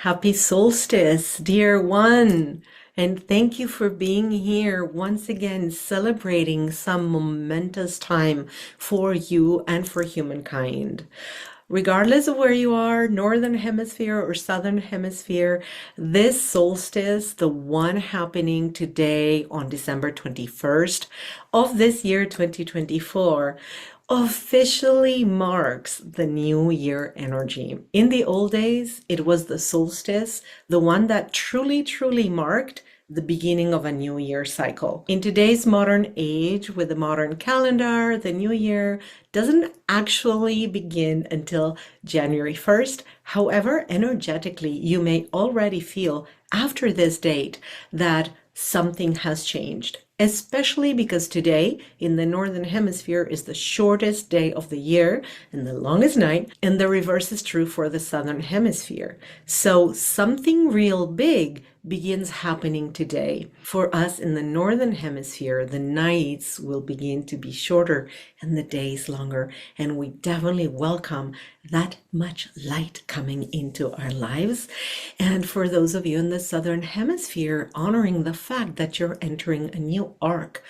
Happy solstice, dear one. And thank you for being here once again, celebrating some momentous time for you and for humankind. Regardless of where you are, Northern Hemisphere or Southern Hemisphere, this solstice, the one happening today on December 21st of this year, 2024, officially marks the new year energy. In the old days, it was the solstice, the one that truly marked the beginning of a new year cycle. In today's modern age, with the modern calendar, the new year doesn't actually begin until January 1st. However, energetically, you may already feel after this date that something has changed, especially because today in the Northern Hemisphere is the shortest day of the year and the longest night, and the reverse is true for the Southern Hemisphere. So something real big begins happening today. For us in the Northern Hemisphere, the nights will begin to be shorter and the days longer, and we definitely welcome that much light coming into our lives. And for those of you in the Southern Hemisphere, honoring the fact that you're entering a new arc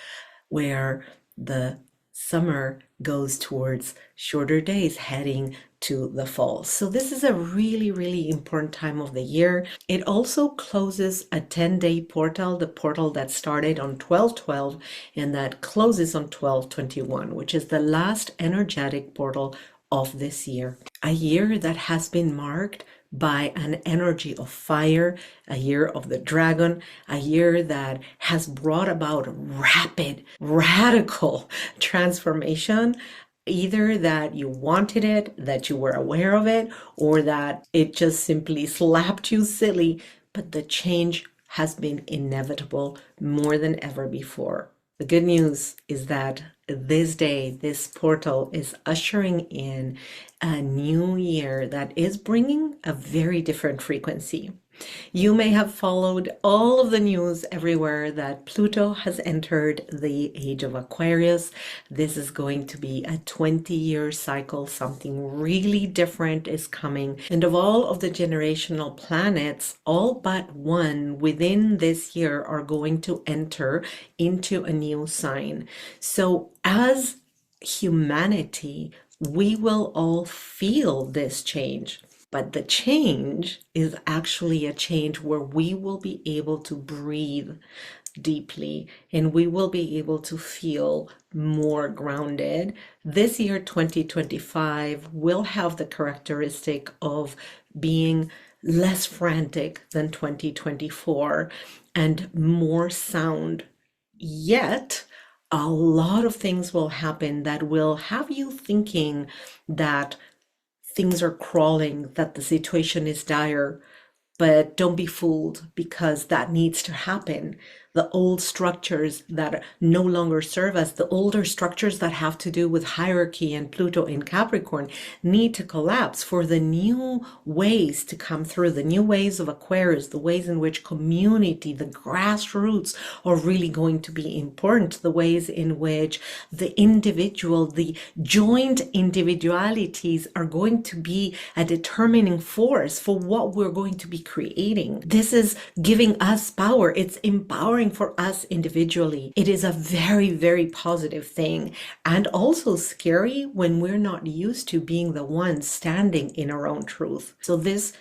where the summer goes towards shorter days, heading to the fall. So this is a really important time of the year. It also closes a 10-day portal, the portal that started on 12/12 and that closes on 12/21, which is the last energetic portal of this year. A year that has been marked by an energy of fire, a year of the dragon, a year that has brought about rapid, radical transformation, either that you wanted it, that you were aware of it, or that it just simply slapped you silly, but the change has been inevitable more than ever before. The good news is that this day, this portal is ushering in a new year that is bringing a very different frequency. You may have followed all of the news everywhere that Pluto has entered the age of Aquarius. This is going to be a 20-year cycle. Something really different is coming. And of all of the generational planets, all but one within this year are going to enter into a new sign. So as humanity, we will all feel this change. But the change is actually a change where we will be able to breathe deeply and we will be able to feel more grounded. This year, 2025, will have the characteristic of being less frantic than 2024 and more sound. Yet, a lot of things will happen that will have you thinking that things are crawling, that the situation is dire, but don't be fooled because that needs to happen. The old structures that no longer serve us, the older structures that have to do with hierarchy and Pluto in Capricorn need to collapse for the new ways to come through, the new ways of Aquarius, the ways in which community, the grassroots are really going to be important, the ways in which the individual, the joint individualities are going to be a determining force for what we're going to be creating. This is giving us power. It's empowering for us individually. It is a very positive thing, and also scary when we're not used to being the ones standing in our own truth. So this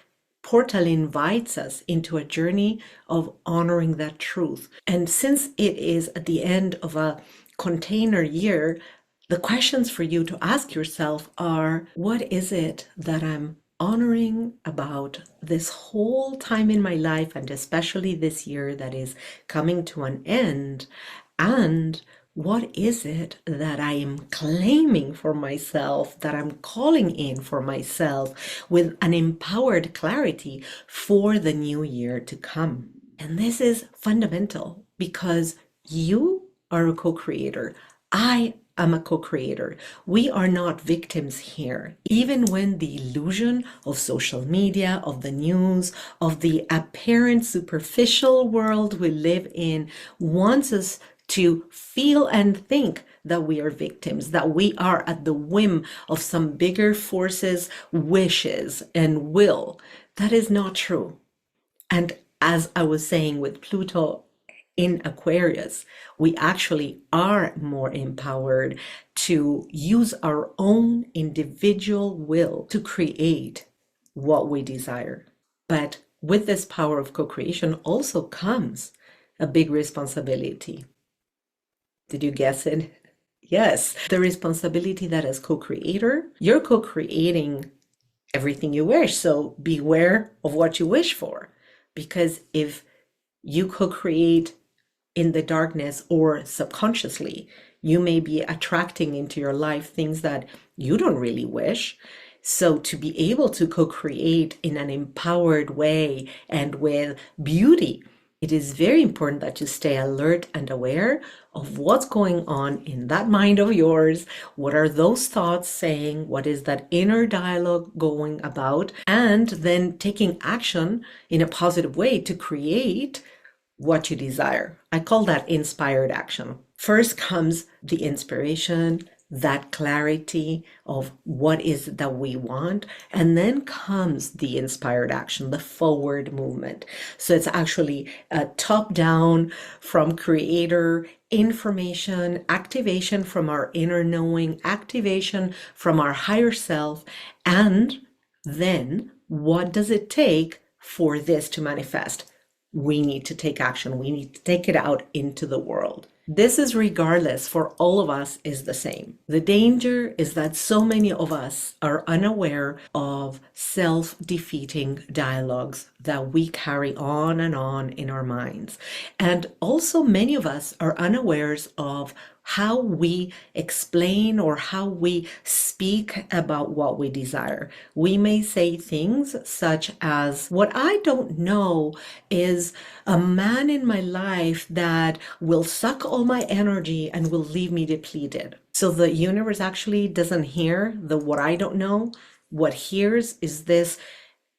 portal invites us into a journey of honoring that truth. And since it is at the end of a container year, the questions for you to ask yourself are, what is it that I'm honoring about this whole time in my life, and especially this year that is coming to an end? And what is it that I am claiming for myself, that I'm calling in for myself with an empowered clarity for the new year to come? And this is fundamental because you are a co-creator. I'm a co-creator. We are not victims here. Even when the illusion of social media, of the news, of the apparent superficial world we live in wants us to feel and think that we are victims, that we are at the whim of some bigger forces, wishes, and will. That is not true. And as I was saying with Pluto in Aquarius, we actually are more empowered to use our own individual will to create what we desire. But with this power of co-creation also comes a big responsibility. Did you guess it? Yes, the responsibility that as co-creator, you're co-creating everything you wish. So beware of what you wish for. Because if you co-create in the darkness or subconsciously, you may be attracting into your life things that you don't really wish. So to be able to co-create in an empowered way and with beauty, it is very important that you stay alert and aware of what's going on in that mind of yours. What are those thoughts saying? What is that inner dialogue going about? And then taking action in a positive way to create what you desire. I call that inspired action. First comes the inspiration, that clarity of what is it that we want, and then comes the inspired action, the forward movement. So it's actually a top down from creator information, activation from our inner knowing, activation from our higher self, and then what does it take for this to manifest? We need to take action. We need to take it out into the world. This is regardless for all of us is the same. The danger is that so many of us are unaware of self-defeating dialogues that we carry on and on in our minds. And also many of us are unawares of how we explain or how we speak about what we desire. We may say things such as, what I don't know is a man in my life that will suck all my energy and will leave me depleted. So the universe actually doesn't hear the what I don't know. What hears is this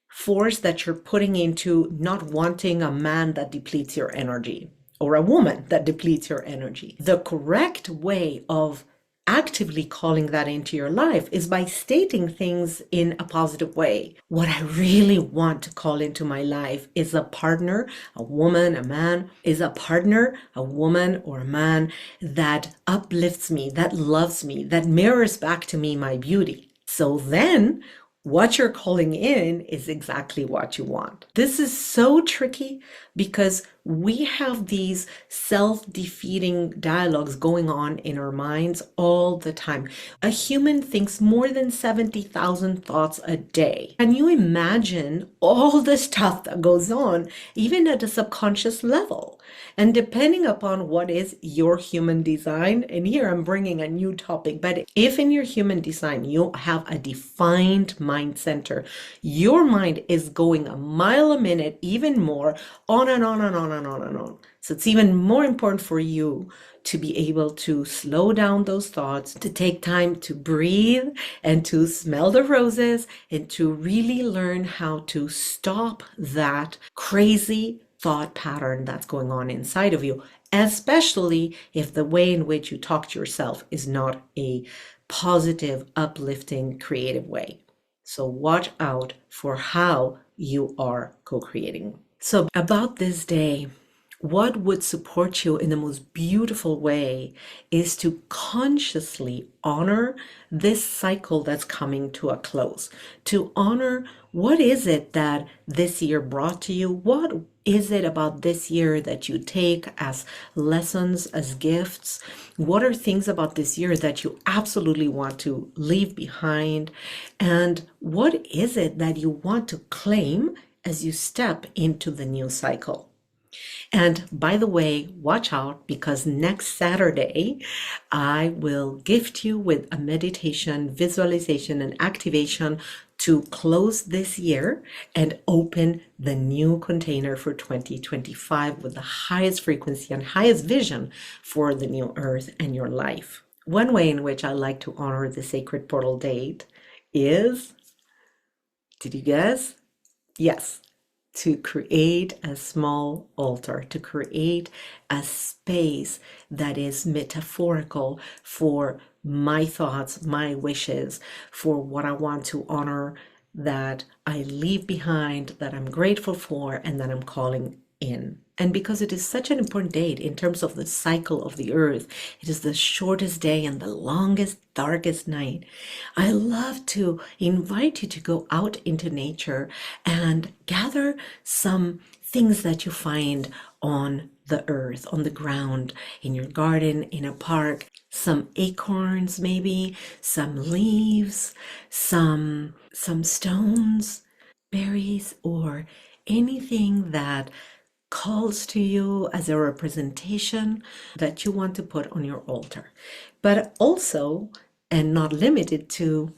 force that you're putting into not wanting a man that depletes your energy or a woman that depletes your energy. The correct way of actively calling that into your life is by stating things in a positive way. What I really want to call into my life is a partner, a woman, a man, is a partner, a woman or a man that uplifts me, that loves me, that mirrors back to me my beauty. So then what you're calling in is exactly what you want. This is so tricky because we have these self-defeating dialogues going on in our minds all the time. A human thinks more than 70,000 thoughts a day. Can you imagine all the stuff that goes on, even at a subconscious level? And depending upon what is your human design, and here I'm bringing a new topic, but if in your human design you have a defined mind center, your mind is going a mile a minute, even more, on and on and on and on and on. So it's even more important for you to be able to slow down those thoughts, to take time to breathe and to smell the roses and to really learn how to stop that crazy thought pattern that's going on inside of you, especially if the way in which you talk to yourself is not a positive, uplifting, creative way. So watch out for how you are co-creating. So about this day, what would support you in the most beautiful way is to consciously honor this cycle that's coming to a close, to honor what is it that this year brought to you, what is it about this year that you take as lessons, as gifts, what are things about this year that you absolutely want to leave behind, and what is it that you want to claim as you step into the new cycle. And by the way, watch out because next Saturday, I will gift you with a meditation, visualization, and activation to close this year and open the new container for 2025 with the highest frequency and highest vision for the new earth and your life. One way in which I like to honor the sacred portal date is, did you guess? Yes, to create a small altar, to create a space that is metaphorical for my thoughts, my wishes, for what I want to honor that I leave behind, that I'm grateful for, and that I'm calling in. And because it is such an important date in terms of the cycle of the earth, it is the shortest day and the longest, darkest night. I love to invite you to go out into nature and gather some things that you find on the earth, on the ground, in your garden, in a park, some acorns maybe, some leaves, some stones, berries, or anything that calls to you as a representation that you want to put on your altar. But also, and not limited to,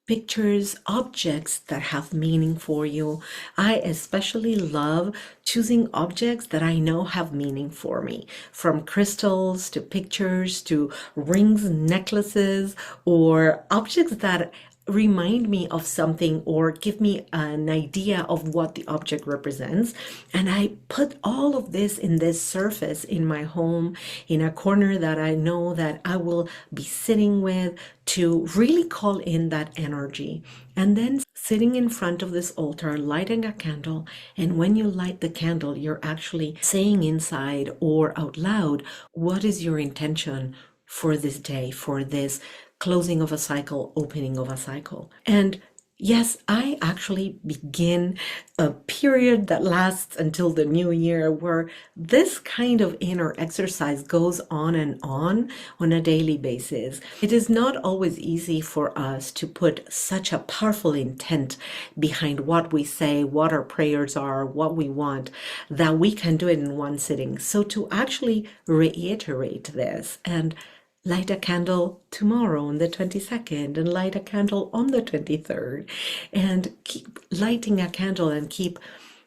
pictures, objects that have meaning for you. I especially love choosing objects that I know have meaning for me, from crystals to pictures to rings, necklaces, or objects that remind me of something or give me an idea of what the object represents. And I put all of this in this surface in my home, in a corner that I know that I will be sitting with to really call in that energy. And then sitting in front of this altar, lighting a candle. And when you light the candle, you're actually saying inside or out loud, what is your intention for this day, for this closing of a cycle, opening of a cycle. And yes, I actually begin a period that lasts until the new year where this kind of inner exercise goes on a daily basis. It is not always easy for us to put such a powerful intent behind what we say, what our prayers are, what we want, that we can do it in one sitting. So to actually reiterate this and light a candle tomorrow on the 22nd and light a candle on the 23rd and keep lighting a candle and keep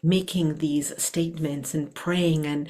making these statements and praying and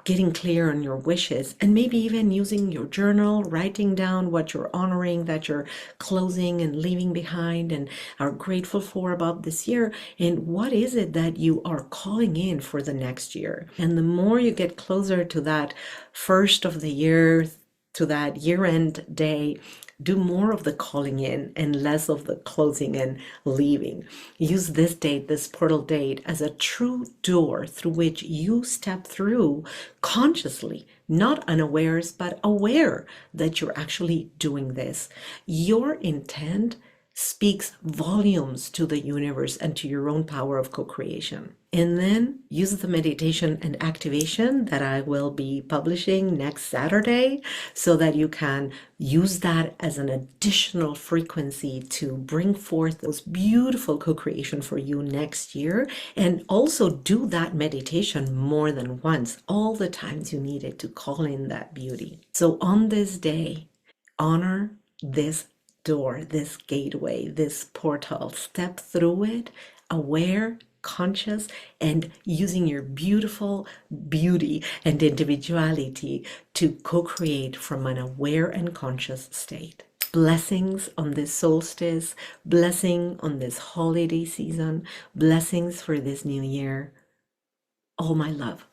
getting clear on your wishes, and maybe even using your journal, writing down what you're honoring, that you're closing and leaving behind and are grateful for about this year, and what is it that you are calling in for the next year. And the more you get closer to that first of the year, to that year-end day, do more of the calling in and less of the closing and leaving. Use this date, this portal date, as a true door through which you step through consciously, not unawares, but aware that you're actually doing this. Your intent speaks volumes to the universe and to your own power of co-creation. And then use the meditation and activation that I will be publishing next Saturday so that you can use that as an additional frequency to bring forth those beautiful co-creation for you next year. And also do that meditation more than once, all the times you need it to call in that beauty. So on this day, honor this door, this gateway, this portal. Step through it, aware, conscious, and using your beautiful beauty and individuality to co-create from an aware and conscious state. Blessings on this solstice, blessing on this holiday season, blessings for this new year. All my love.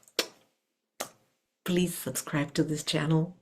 Please subscribe to this channel.